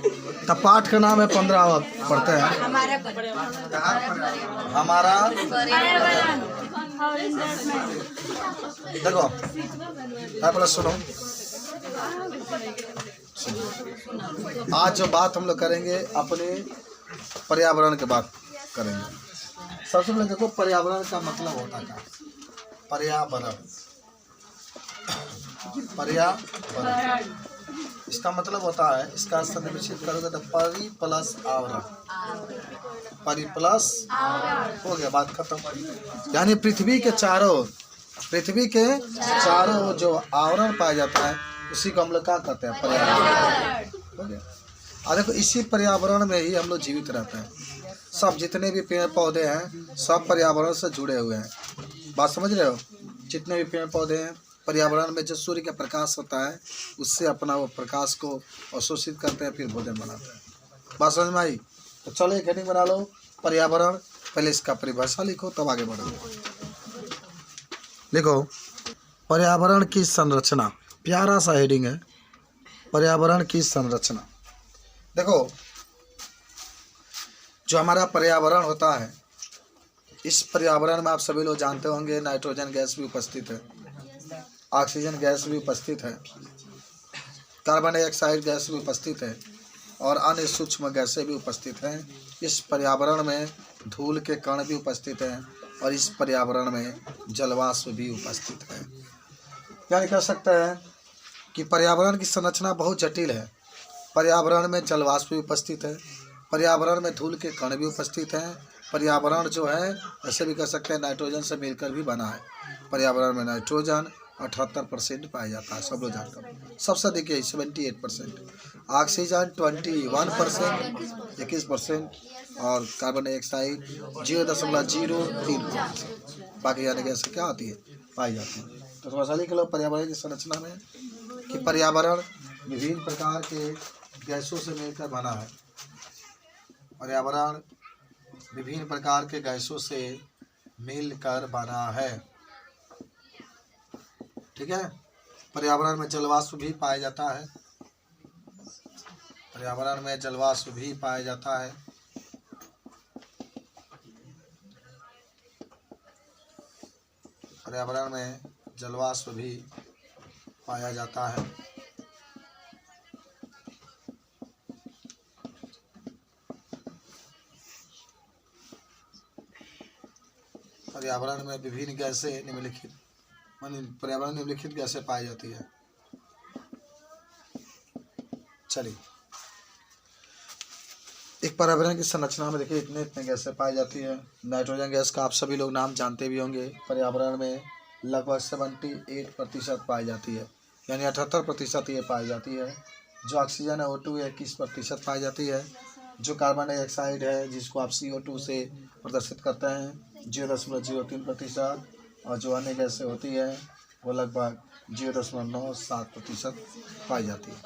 तो पाठ का नाम है 15 पढ़ते हैं। हमारा देखो पहले सुनो। आज जो बात हम लोग करेंगे अपने पर्यावरण की बात करेंगे। सबसे पहले देखो पर्यावरण का मतलब होता क्या। पर्यावरण पर्यावरण इसका मतलब होता है, इसका संनिवेशित करोगे तो परि प्लस आवरण, परि प्लस हो गया, बात खत्म। यानी पृथ्वी के चारों जो आवरण पाया जाता है उसी को हम लोग क्या कहते हैं, पर्यावरण। हो गया। और देखो इसी पर्यावरण में ही हम लोग जीवित रहते हैं। सब जितने भी पेड़ पौधे हैं सब पर्यावरण से जुड़े हुए हैं। बात समझ रहे हो। जितने भी पेड़ पौधे हैं पर्यावरण में जो सूर्य का प्रकाश होता है उससे अपना वो प्रकाश को अवशोषित करते हैं, फिर भोजन बनाते हैं। बात समझ में आई। तो चलो एक हेडिंग बना लो पर्यावरण। पहले इसका परिभाषा लिखो तब आगे बढ़ो। लिखो पर्यावरण की संरचना। प्यारा सा हेडिंग है, पर्यावरण की संरचना। देखो जो हमारा पर्यावरण होता है, इस पर्यावरण में आप सभी लोग जानते होंगे नाइट्रोजन गैस भी उपस्थित है, ऑक्सीजन गैस भी उपस्थित है, कार्बन डाइऑक्साइड गैस भी उपस्थित है और अन्य सूक्ष्म गैसें भी उपस्थित हैं। इस पर्यावरण में धूल के कण भी उपस्थित हैं और इस पर्यावरण में जलवाष्प भी उपस्थित है। यानी कह सकते हैं कि पर्यावरण की संरचना बहुत जटिल है। पर्यावरण में जलवाष्प भी उपस्थित है, पर्यावरण में धूल के कण भी उपस्थित हैं। पर्यावरण जो है ऐसे भी कह सकते हैं नाइट्रोजन से मिलकर भी बना है। पर्यावरण में नाइट्रोजन 78% पाया जाता है, सब लोग जानते हैं। सबसे अधिक 78%, ऑक्सीजन 21%, 21% और कार्बन डाइऑक्साइड 0.03%। बाकी यानी गैस क्या आती है, पाई जाती है। तो थोड़ा सा लिख लो पर्यावरण की संरचना में कि पर्यावरण विभिन्न प्रकार के गैसों से मिलकर बना है। पर्यावरण विभिन्न प्रकार के गैसों से मिलकर बना है। ठीक है। पर्यावरण में जलवाष्प भी पाया जाता है, पर्यावरण में जलवाष्प भी पाया जाता है। पर्यावरण में जलवाष्प भी पाया जाता है। पर्यावरण में विभिन्न गैसें निम्नलिखित पर्यावरण निम्नलिखित गैसें पाई जाती है। चलिए एक पर्यावरण की संरचना में देखिए इतने गैसें पाई जाती है। नाइट्रोजन गैस का आप सभी लोग नाम जानते भी होंगे। पर्यावरण में लगभग 78% पाई जाती है, यानी 78% ये पाई जाती है। जो ऑक्सीजन है O2 है 21% पाई जाती है। जो कार्बन डाइऑक्साइड है जिसको आप CO2 से प्रदर्शित करते हैं 0.03%, और जो अन्य गैसें होती है वो लगभग 0.97% पाई जाती है।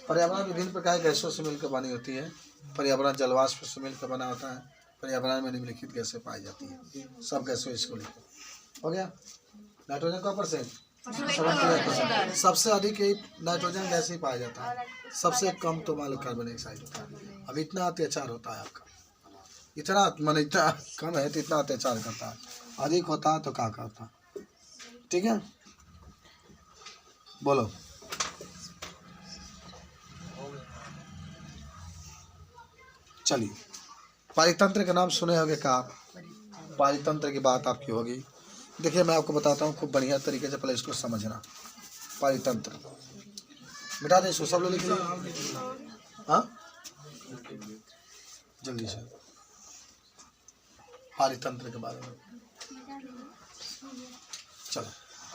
पर्यावरण विभिन्न प्रकार के गैसों से मिलकर बनी होती है। पर्यावरण जलवाष्प से मिलकर बना होता है। पर्यावरण में निम्नलिखित गैसें पाई जाती है। सब गैसों इसको लिखो। हो गया। नाइट्रोजन का परसेंट 78%। सबसे अधिक नाइट्रोजन गैस ही पाया जाता है, सबसे कम तो मान लो कार्बन डाइऑक्साइड होता है। अब इतना अत्याचार होता है आपका, इतना इतना कम है तो इतना अत्याचार करता है, अधिक होता है तो क्या करता। ठीक है बोलो। चलिए पारितंत्र का नाम सुने होंगे का। पारितंत्र की बात आपकी होगी। देखिए मैं आपको बताता हूँ खूब बढ़िया तरीके से, पहले इसको समझना। पारितंत्र मिटा दे इसको, सब लोग लिख लो। हाँ जल्दी से पारितंत्र के बारे में। चलो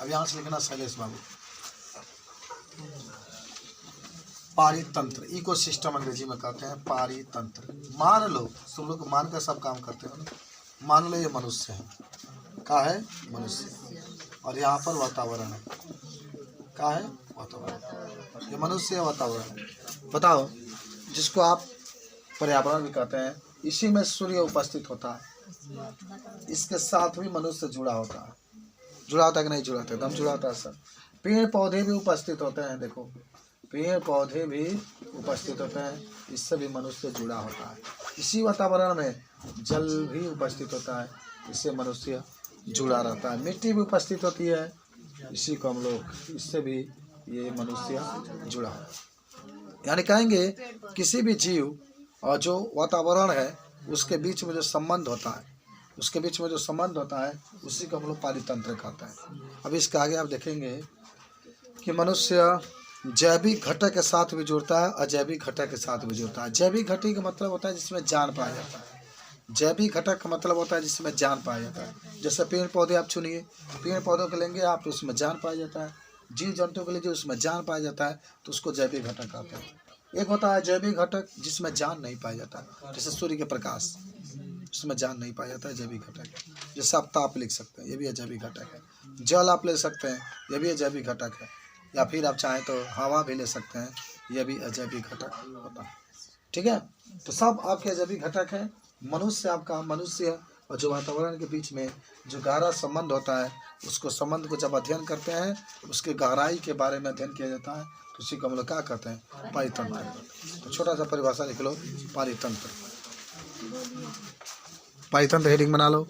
अब यहाँ से लिखना शैलेश बाबू। पारितंत्र इकोसिस्टम अंग्रेजी में कहते हैं पारितंत्र। मान लो तुम लोग मान कर सब काम करते हो ना। मान लो ये मनुष्य है, क्या है मनुष्य, और यहाँ पर वातावरण है, क्या है वातावरण। ये मनुष्य है वातावरण। बताओ जिसको आप पर्यावरण भी कहते हैं, इसी में सूर्य उपस्थित होता है, इसके साथ भी मनुष्य जुड़ा होता है। जुड़ा होता है कि नहीं जुड़ा होता है, एकदम जुड़ा होता है सर। पेड़ पौधे भी उपस्थित होते हैं। देखो पेड़ पौधे भी उपस्थित होते हैं, इससे भी मनुष्य जुड़ा होता है। इसी वातावरण में जल भी उपस्थित होता है, इससे मनुष्य जुड़ा रहता है। मिट्टी भी उपस्थित होती है, इसी को हम लोग, इससे भी ये मनुष्य जुड़ा है। यानी कहेंगे किसी भी जीव और जो वातावरण है उसके बीच में जो संबंध होता है, उसके बीच में जो संबंध होता है उसी को हम लोग पारितंत्र कहते हैं। अब इसके आगे आप देखेंगे कि मनुष्य जैविक घटक के साथ भी जुड़ता है, अजैविक घटक के साथ भी जुड़ता है। जैविक घटक का मतलब होता है जिसमें जान पाया जाता है। जैविक घटक का मतलब होता है जिसमें जान पाया जाता है। जैसे पेड़ पौधे आप चुनिए, पेड़ पौधों को लेंगे आप तो उसमें जान पाया जाता है। जीव जंतु के लिए जो उसमें जान पाया जाता है तो उसको जैविक घटक कहते हैं। एक होता है जैविक घटक जिसमें जान नहीं पाया जाता, जैसे सूर्य के प्रकाश, उसमें जान नहीं पाया जाता है, जैविक घटक। जैसे आप ताप लिख सकते हैं, ये भी अजैविक घटक है। जल आप ले सकते हैं, ये भी अजैविक घटक है। या फिर आप चाहें तो हवा भी ले सकते हैं, यह भी अजैविक घटक होता है। ठीक है, तो सब आपके अजैविक घटक हैं। मनुष्य आपका, मनुष्य और जो वातावरण के बीच में जो गहरा संबंध होता है, उसको संबंध को जब अध्ययन करते हैं, उसके गहराई के बारे में अध्ययन किया जाता है, तो उसी को हम लोग क्या कहते हैं, पारितंत्र। तो छोटा सा परिभाषा लिख लो, पारितंत्र। पारितंत्र हेडिंग बना लो,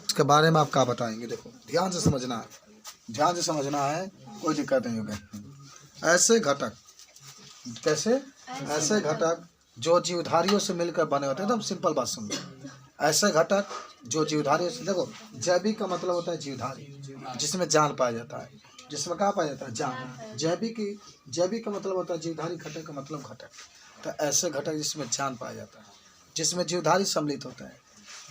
उसके बारे में आप क्या बताएंगे। देखो ध्यान से समझना है, ध्यान से समझना है, कोई दिक्कत नहीं होगी। ऐसे घटक, कैसे, ऐसे घटक जो जीवधारियों से मिलकर बने होते हैं। एकदम सिंपल बात समझो, ऐसे घटक जो जीवधारियों से, देखो जैविक का मतलब होता है जीवधारी, जिसमें जान पाया जाता है, जिसमें क्या पाया जाता है, जान। जैविक का मतलब होता है जीवधारी, घटक का मतलब घटक। तो ऐसे घटक जिसमें जान पाया जाता है, जिसमें जीवधारी सम्मिलित होते हैं,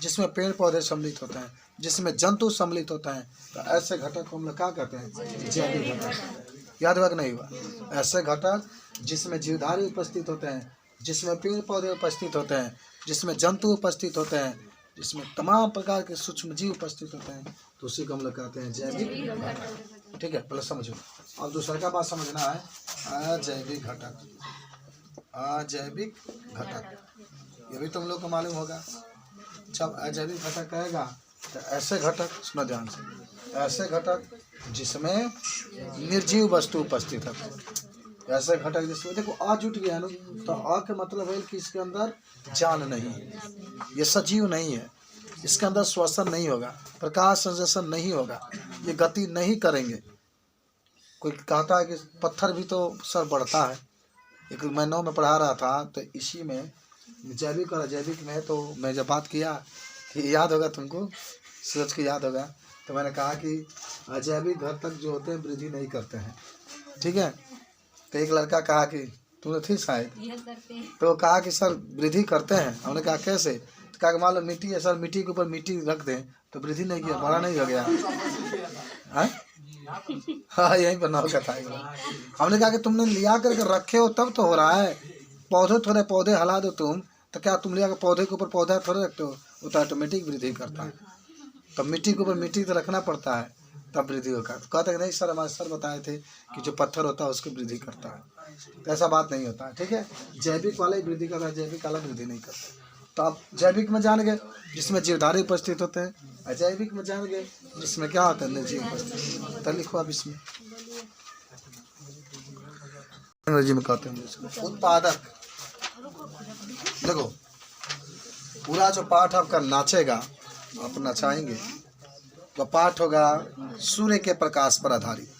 जिसमें पेड़ पौधे सम्मिलित होते हैं, जिसमें जंतु सम्मिलित होते हैं, तो ऐसे घटक को हम लोग क्या कहते हैं, जैविक घटक। याद हुआ कि नहीं हुआ? ऐसे घटक जिसमें जीवधारी उपस्थित होते हैं, जिसमें पेड़ पौधे उपस्थित होते हैं, जिसमें जंतु उपस्थित होते हैं, जिसमें तमाम प्रकार के सूक्ष्म जीव उपस्थित होते हैं, तो उसी को हम लोग कहते हैं जैविक घटक। ठीक है, पहले समझो। अब दूसरा का बात समझना है, अजैविक घटक। अजैविक घटक ये भी तुम लोग को मालूम होगा। जब अजैविक घटक कहेगा तो ऐसे घटक, सुनो ध्यान से, ऐसे घटक जिसमें निर्जीव वस्तु उपस्थित है। ऐसे घटक जिसमें, देखो आ जुट गया ना, तो आ का मतलब है कि इसके अंदर जान नहीं है, ये सजीव नहीं है, इसके अंदर श्वसन नहीं होगा, प्रकाश संश्लेषण नहीं होगा, ये गति नहीं करेंगे। कोई कहता है कि पत्थर भी तो सर बढ़ता है। एक मैं 9 में पढ़ा रहा था, तो इसी में जैविक और अजैविक में, तो मैं जब बात किया कि याद होगा तुमको, सोच के याद होगा, तो मैंने कहा कि अजैविक घटक जो होते हैं वृद्धि नहीं करते हैं। ठीक है, तो एक लड़का कहा कि तुमने थी शायद, तो कहा कि सर वृद्धि करते हैं। हमने कहा कैसे? तो कहा कि मान लो मिट्टी है सर, मिट्टी के ऊपर मिट्टी रख दें तो वृद्धि नहीं किया, बड़ा नहीं हो गया है? हाँ, यहीं पर नाव का था। हमने कहा कि तुमने लिया करके रखे हो तब तो हो रहा है। पौधे थोड़े, पौधे हला दो तुम, तो क्या तुम लिया कर पौधे के ऊपर पौधा थोड़े रखते हो? वो तो ऑटोमेटिक वृद्धि करता है। तो मिट्टी के ऊपर मिट्टी तो रखना पड़ता है, तब वृद्धि होगा। तो कहते हैं नहीं सर, हमारे सर बताए थे कि जो पत्थर होता है उसकी वृद्धि करता है। तो ऐसा बात नहीं होता है। ठीक है, जैविक वाला ही वृद्धि करता है, जैविक वाला वृद्धि नहीं करता। तो आप जैविक में जान गए जिसमें जीवधारी उपस्थित होते हैं, अजैविक में जान गए जिसमें क्या होता है, निर्जीव उपस्थित। तो लिखो आप इसमें, अंग्रेजी में कहते हैं उत्पादक। देखो पूरा जो पाठ आपका नाचेगा, आप नचाएंगे, तो पाठ होगा सूर्य के प्रकाश पर आधारित।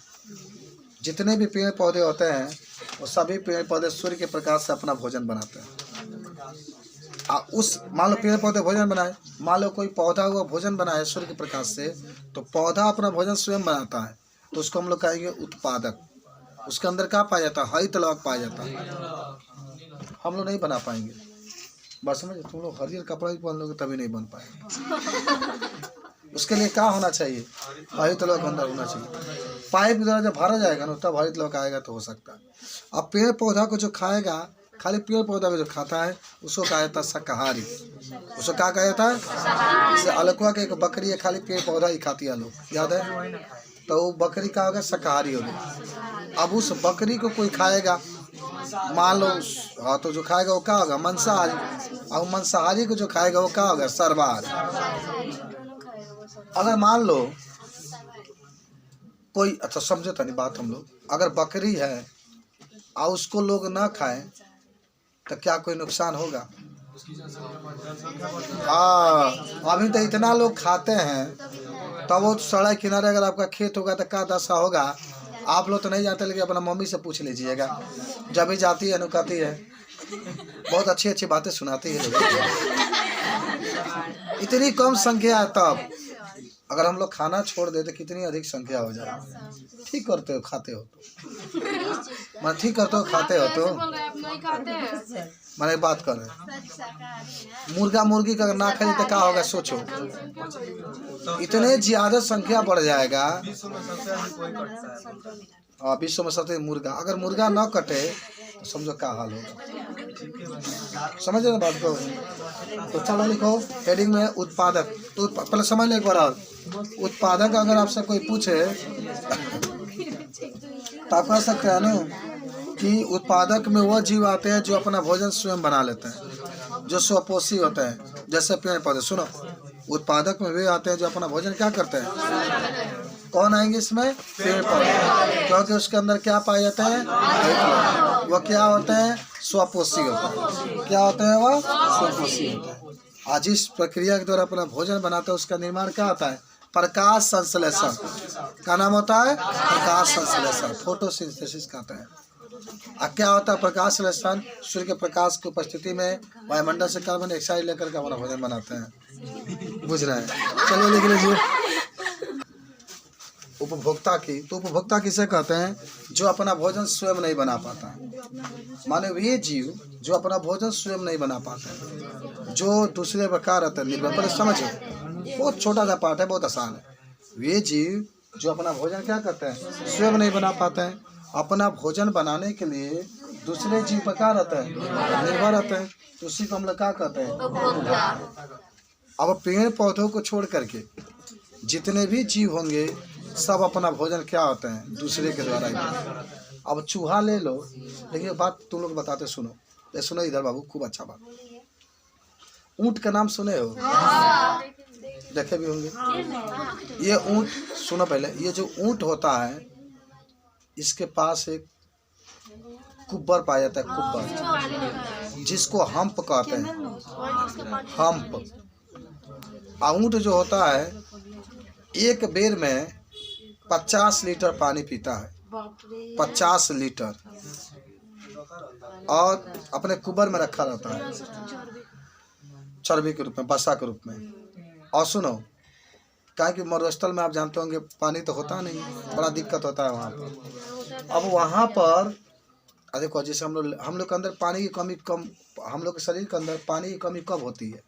जितने भी पेड़ पौधे होते हैं वो सभी पेड़ पौधे सूर्य के प्रकाश से अपना भोजन बनाते हैं। उस मान लो पेड़ पौधे भोजन बनाए, मान लो कोई पौधा हुआ भोजन बनाए सूर्य के प्रकाश से, तो पौधा अपना भोजन स्वयं बनाता है, तो उसको हम लोग कहेंगे उत्पादक। उसके अंदर क्या पाया जाता है, हरित लवक पाया जाता है। हम लोग नहीं बना पाएंगे, बस समझ, तुम लोग हरियर कपड़ा भी पहन लोगे तभी नहीं बन पाएगा। उसके लिए क्या होना चाहिए, हरित लवक अंदर होना चाहिए। पाइप द्वारा जब भरा जाएगा ना तब हरित लवक आएगा, तो हो सकता है। अब पेड़ पौधा को जो खाएगा, खाली पेड़ पौधा को जो खाता है उसको कहा जाता है शाकाहारी। उसको क्या कहा जाता है, जैसे अलकुआ के एक बकरी है, खाली पेड़ पौधा ही खाती है लोग, याद है? तो वो बकरी का होगा शाकाहारी हो गया। अब उस बकरी को कोई खाएगा, मान लो, हाँ, तो जो खाएगा वो क्या होगा, मांसाहारी। और मांसाहारी को जो खाएगा वो क्या होगा, सर्वाहारी। अगर मान लो कोई, अच्छा समझो था नहीं बात हम लोग, अगर बकरी है और उसको लोग ना खाएं तो क्या कोई नुकसान होगा? हाँ, अभी तो इतना लोग खाते हैं, तब वो सड़क किनारे अगर आपका खेत होगा तो क्या दशा होगा? आप लोग तो नहीं जानते, लेकिन अपना मम्मी से पूछ लीजिएगा, जब भी जाती है नुकाती है, बहुत अच्छी अच्छी बातें सुनाती है लोग। इतनी कम संख्या है, तब अगर हम लोग खाना छोड़ दे तो कितनी अधिक संख्या हो जाए। ठीक करते हो, खाते हो तो मैं ठीक करते हो, खाते हो तो मैंने बात कर रहे। मुर्गा मुर्गी का ना खाए तो क्या होगा? सोचो, इतने ज्यादा संख्या बढ़ जाएगा। हाँ, विश्व में सबसे मुर्गा, अगर मुर्गा ना कटे तो समझो क्या हाल होगा। समझ रहे ना बात को? तो चलो लिखो हेडिंग में उत्पादक। तो पहले समझ ले एक बार। उत्पादक अगर आपसे कोई पूछे तो आप कह सकते हैं ना कि उत्पादक में वो जीव आते हैं जो अपना भोजन स्वयं बना लेते हैं, जो स्वपोषी होते हैं, जैसे पेड़ पौधे। सुनो, उत्पादक में वे आते हैं जो अपना भोजन क्या करते हैं? कौन आएंगे इसमें? पेड़ पौधे, क्योंकि उसके अंदर क्या पाए जाते हैं? वो क्या होते हैं? स्वपोषी होते हैं। क्या होते हैं वो? स्वपोषी होते हैं। आज इस प्रक्रिया के द्वारा अपना भोजन बनाते हैं, उसका निर्माण क्या होता है? प्रकाश संश्लेषण। क्या नाम होता है? प्रकाश संश्लेषण, फोटोसिंथेसिस कहते हैं। क्या होता है प्रकाश संश्लेषण? सूर्य के प्रकाश की उपस्थिति में वायुमंडल से कार्बन डाइऑक्साइड लेकर के अपना भोजन बनाते हैं। बुझ रहे हैं? चलो लिख लीजिए उपभोक्ता की। तो उपभोक्ता किसे कहते हैं? जो अपना भोजन स्वयं नहीं बना पाता। माने वे जीव जो अपना भोजन स्वयं नहीं बना पाते, जो दूसरे प्रकार रहते हैं निर्भर। पर समझो, बहुत छोटा सा पार्ट है, बहुत आसान है। वे जीव जो अपना भोजन क्या करते हैं? स्वयं नहीं बना पाते हैं। अपना भोजन बनाने के लिए दूसरे जीव पर क्या रहते हैं? निर्भर रहते हैं। तो उसी को हम लोग क्या कहते हैं? अब पेड़ पौधों को छोड़ करके जितने भी जीव होंगे सब अपना भोजन क्या होते हैं? दूसरे के द्वारा ही। अब चूहा ले लो, लेकिन बात तुम लोग बताते सुनो। ये सुनो इधर बाबू, खूब अच्छा बात। ऊंट का नाम सुने हो? देखे भी होंगे। ये ऊंट, सुनो पहले, ये जो ऊंट होता है इसके पास एक कुब्बर पाया जाता है, कुब्बर, जिसको हम्प कहते हैं। हम्प। ऊंट जो होता है एक बेर में 50 लीटर पानी पीता है, 50 लीटर, और अपने कुब्बर में रखा रहता है चर्बी के रूप में, वसा के रूप में। और सुनो, क्या कि मरुस्थल में आप जानते होंगे पानी तो होता नहीं, बड़ा दिक्कत होता है वहाँ पर। अब वहाँ पर देखो, जैसे हम लोग के अंदर पानी की कमी कम, हम लोग के शरीर के अंदर पानी की कमी कब होती है?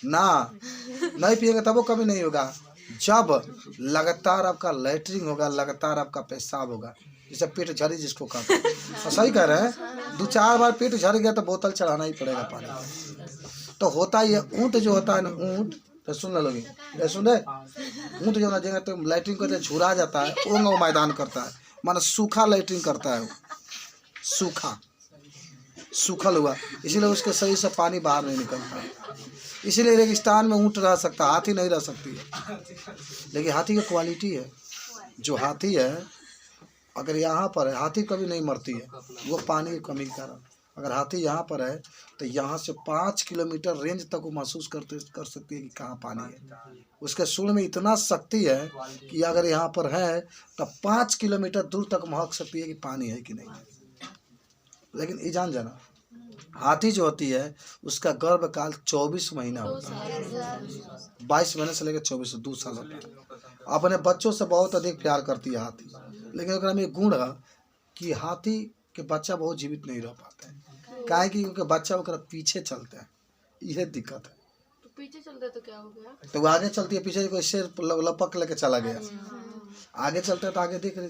ना, नहीं पिएंगे तब वो कमी नहीं होगा, जब लगातार आपका लैट्रिन होगा, लगातार आपका पेशाब होगा, जैसे पेट झड़ी जिसको कहते हैं। तो सही कह रहे हैं, 2-4 बार पेट झड़ गया तो बोतल चढ़ाना ही पड़ेगा पानी। तो होता ही है, ऊँट जो होता है ना, ऊँट तो सुन लो लोगी, सुन रहे, ऊँट जो ना जगह तो लैट्रिन करते झुरा जाता है, वो मैदान करता है, माना सूखा लैट्रिन करता है, सूखा सूखल हुआ, इसीलिए उसके शरीर से पानी बाहर नहीं निकलता। इसीलिए रेगिस्तान में ऊँट रह सकता, हाथी नहीं रह सकती है। लेकिन हाथी की क्वालिटी है, जो हाथी है अगर यहाँ पर है, हाथी कभी नहीं मरती है, वो पानी की कमी के कारण। अगर हाथी यहाँ पर है तो यहाँ से 5 किलोमीटर रेंज तक वो महसूस कर सकती है कि कहाँ पानी है। उसके सूंड में इतना शक्ति है कि अगर यहाँ पर है तो 5 किलोमीटर दूर तक महक सकती है कि पानी है कि नहीं। लेकिन ये जान जाना, हाथी जो होती है उसका गर्भकाल 24 महीना होता है, 22 महीने से लेकर 24 2 साल होता है। अपने बच्चों से बहुत अधिक प्यार करती है हाथी। लेकिन अगर हमें गुण है कि हाथी के बच्चा बहुत जीवित नहीं रह पाते हैं, काहे कि क्योंकि बच्चा होकर पीछे चलते हैं, यह दिक्कत है। तो पीछे चलते तो क्या हो गया? तो वो आगे चलती है, पीछे कोई शेर लपक लेके चला गया, आगे चलते हैं तो आगे देख रहे।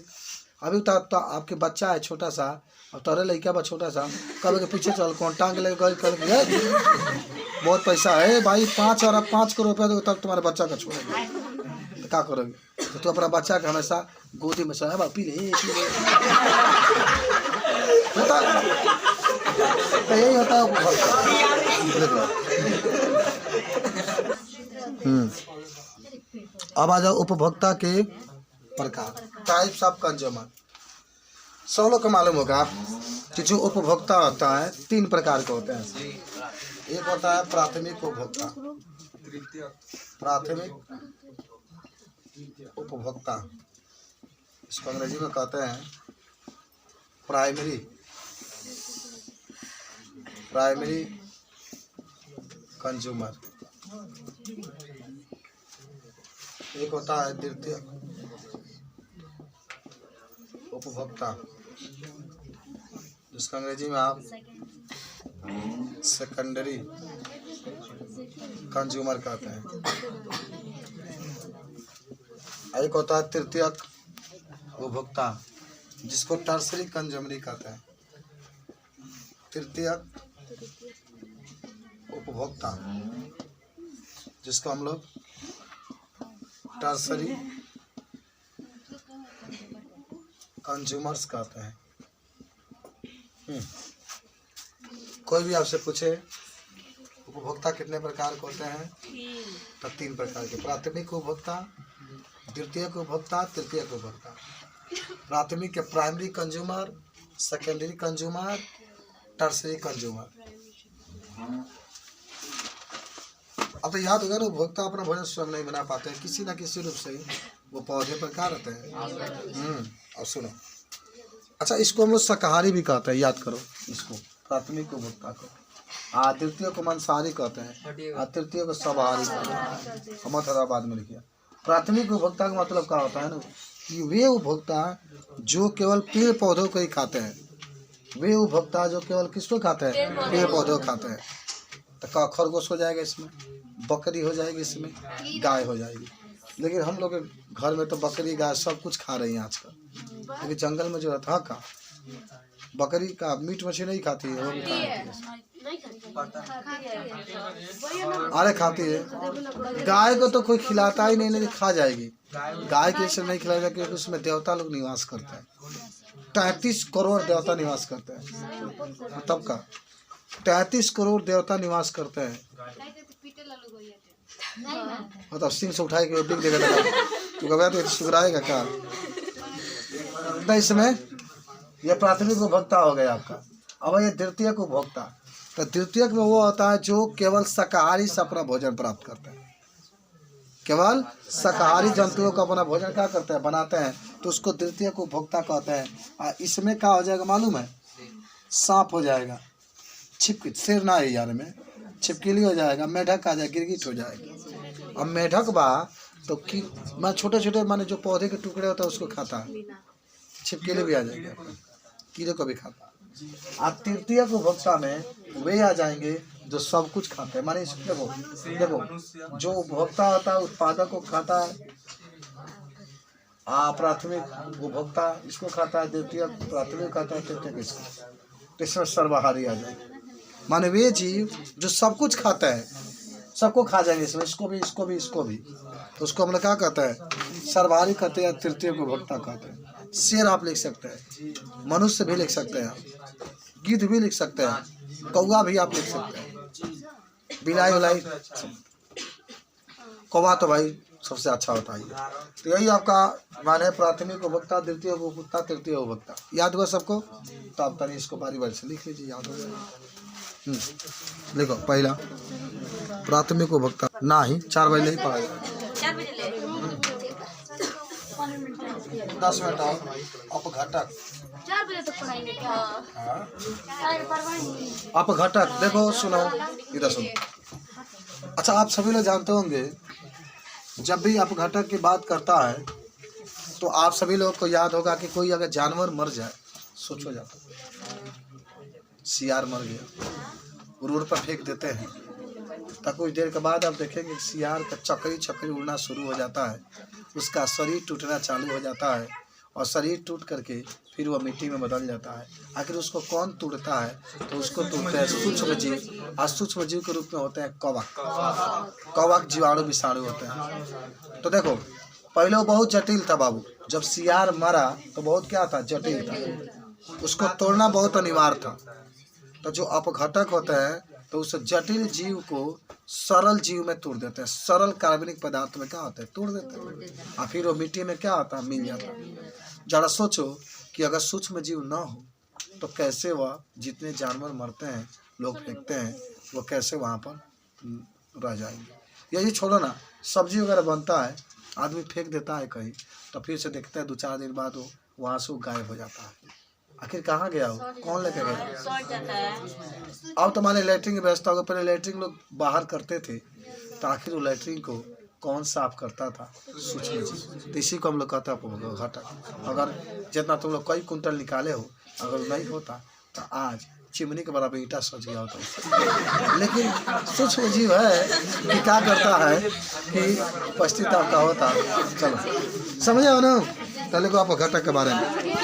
अभी तो आपके बच्चा है छोटा सा, और तोरे लड़का बा छोटा सा, कब के पीछे चल कौन टांग ले कर बहुत पैसा है भाई, 5 करोड़ रुपया दो तब तुम्हारे बच्चा का छोड़ेगा, तो क्या करोगे? तो तू अपना बच्चा के हमेशा गोदी में सोया पी ले होता, तो यही होता है। अब आ जाओ उपभोक्ता के प्रकार, टाइप्स ऑफ कंज्यूमर। सब लोग को मालूम होगा कि जो उपभोक्ता होता है 3 प्रकार के होते हैं। एक होता है प्राथमिक उपभोक्ता, प्राथमिक उपभोक्ता, इसको अंग्रेजी में कहते हैं प्राइमरी कंज्यूमर। एक होता है द्वितीय उपभोक्ता, जिसका अंग्रेजी में आप सेकेंडरी कंज्यूमर कहते हैं। एक होता है तृतीयक उपभोक्ता, जिसको टर्सरी कंज्यूमरी कहते हैं। तृतीयक उपभोक्ता, जिसको हम लोग टर्सरी कंज्यूमर्स कहते हैं। कोई भी आपसे पूछे उपभोक्ता कितने प्रकार के होते हैं, तो 3 प्रकार के। प्राथमिक उपभोक्ता, द्वितीयक उपभोक्ता, तृतीयक उपभोक्ता। प्राथमिक के primary consumer, secondary consumer, tertiary consumer. अब तो याद होगा ना, उपभोक्ता अपना भोजन स्वयं नहीं बना पाते हैं, किसी न किसी रूप से वो पौधे पर क्या रहते हैं। और सुनो, अच्छा इसको हम लोग शाकाहारी भी कहते हैं, याद करो इसको, प्राथमिक उपभोक्ता को। द्वितीय को मांसाहारी कहते हैं, तृतीय को शाकाहारी कहते हैं। हम हैदराबाद में लिखिए। प्राथमिक उपभोक्ता का मतलब क्या होता है ना, कि वे उपभोक्ता जो केवल पेड़ पौधों को ही खाते हैं। वे उपभोक्ता जो केवल किसको खाते हैं, पेड़ पौधों को खाते हैं। तो खरगोश हो जाएगा इसमें, बकरी हो जाएगी इसमें, गाय हो जाएगी। लेकिन हम लोग के घर में तो बकरी गाय सब कुछ खा रही हैं आजकल। लेकिन जंगल में जो रहता है का बकरी का मीट मछली नहीं खाती है, वो भी खाती है। अरे खाती है। गाय को तो कोई खिलाता ही नहीं, लेकिन खा जाएगी। गाय के इसलिए नहीं खिलाया क्योंकि उसमें देवता लोग निवास करते हैं। 33 करोड़ देवता निवास करते हैं। तब का 33 करोड़ देवता निवास करते हैं। मतलब सिंह से उठाए के बिक देगा तो कभी तो सुगराएगा क्या। तो इसमें यह प्राथमिक उपभोक्ता हो गया आपका। अब ये द्वितीयक उपभोक्ता, तो द्वितीयक में वो होता है जो केवल शाकाहारी से अपना भोजन प्राप्त करते हैं। केवल शाकाहारी जंतुओं का अपना भोजन क्या करते हैं, बनाते हैं, तो उसको द्वितीयक उपभोक्ता कहते हैं। इसमें क्या हो जाएगा मालूम है, सांप हो जाएगा, छिपकी, शेर ना है यार में, छिपकली हो जाएगा, मेढक आ जाएगा, गिरगिट हो जाएगी। अब मेढक बा तो मैं छोटे छोटे माने जो पौधे के टुकड़े होते हैं उसको खाता है। छिपकली भी आ जाएगा, कीड़े को भी खाता है। तृतीय उपभोक्ता में वे आ जाएंगे जो सब कुछ खाते हैं। माने देखो जो उपभोक्ता होता है उत्पादक को खाता है, प्राथमिक उपभोक्ता इसको खाता है, द्वितीय प्राथमिक खाता है, तृतीय इसको। तो इसमें सर्वाहारी आ जाएगा। माने वे जीव जो सब कुछ खाता है, सबको खा जाएंगे इसमें, इसको भी इसको भी इसको भी। तो उसको हम लोग क्या कहते हैं, सर्वाहारी कहते हैं, तृतीय उपभोक्ता कहते हैं। शेर आप लिख सकते हैं, मनुष्य भी लिख सकते हैं, गिद्ध भी लिख सकते हैं, कौवा भी आप लिख सकते हैं, बिलाई उलाई। कौवा तो भाई सबसे अच्छा होता है। तो यही आपका माने प्राथमिक उपभोक्ता, द्वितीय उपभोक्ता, तृतीय उपभोक्ता। याद हुआ सबको? तो आप तनी इसको बारी बारी से लिख लीजिए, याद हो जाएगा। देखो पहला प्राथमिक उपभोक्ता ना ही 4 बजे नहीं पढ़ाएगा, 10 मिनट अपघटक 4 बजे तक पढ़ाएंगे क्या? अपघटक देखो सुनो, इधर सुनो। अच्छा आप सभी लोग जानते होंगे जब भी अपघटक की बात करता है तो आप सभी लोग को याद होगा कि कोई अगर जानवर मर जाए, सोचो जाता, सियार मर गया, रोड पर फेंक देते हैं, तो कुछ देर के बाद आप देखेंगे सियार का चक्री चक्री उड़ना शुरू हो जाता है, उसका शरीर टूटना चालू हो जाता है और शरीर टूट करके फिर वह मिट्टी में बदल जाता है। आखिर उसको कौन तोड़ता है, तो उसको तोड़ते हैं सूक्ष्म जीव। और सूक्ष्म जीव के रूप में होते हैं कवक। कवक जीवाणु विषाणु होते हैं। तो देखो पहले वो बहुत जटिल था बाबू, जब सियार मरा तो बहुत क्या था, जटिल था, उसको तोड़ना बहुत अनिवार्य था। तो जो अपघटक होते हैं तो उस जटिल जीव को सरल जीव में तोड़ देते हैं, सरल कार्बनिक पदार्थ में क्या होता है, तोड़ देते हैं, और फिर वो मिट्टी में क्या होता है, मिल जाता है। जरा सोचो कि अगर सूक्ष्म जीव न हो तो कैसे वह जितने जानवर मरते हैं, लोग फेंकते हैं, वो कैसे वहाँ पर रह जाएंगे। यही छोड़ो ना, सब्जी वगैरह बनता है, आदमी फेंक देता है कहीं, तो फिर से देखता है 2-4 दिन बाद वो वहाँ से वो गायब हो जाता है। आखिर कहाँ गया वो, कौन लेके गया? सड़ जाता है। अब तो माने लैट्रिन की व्यवस्था हो गई, पहले लैट्रिन लोग बाहर करते थे, तो आखिर वो लैट्रिन को कौन साफ करता था? सूक्ष्म जीव। तो इसी को हम लोग कहते हैं घटक। अगर जितना तुम लोग कई कुंटल निकाले हो, अगर नहीं होता तो आज चिमनी के बराबर ईंटा सज गया होता। लेकिन सूक्ष्म जीव है कि क्या करता है कि उपस्थित आपका होता। चलो समझे हो ना, पहले को आप घटक के बारे में।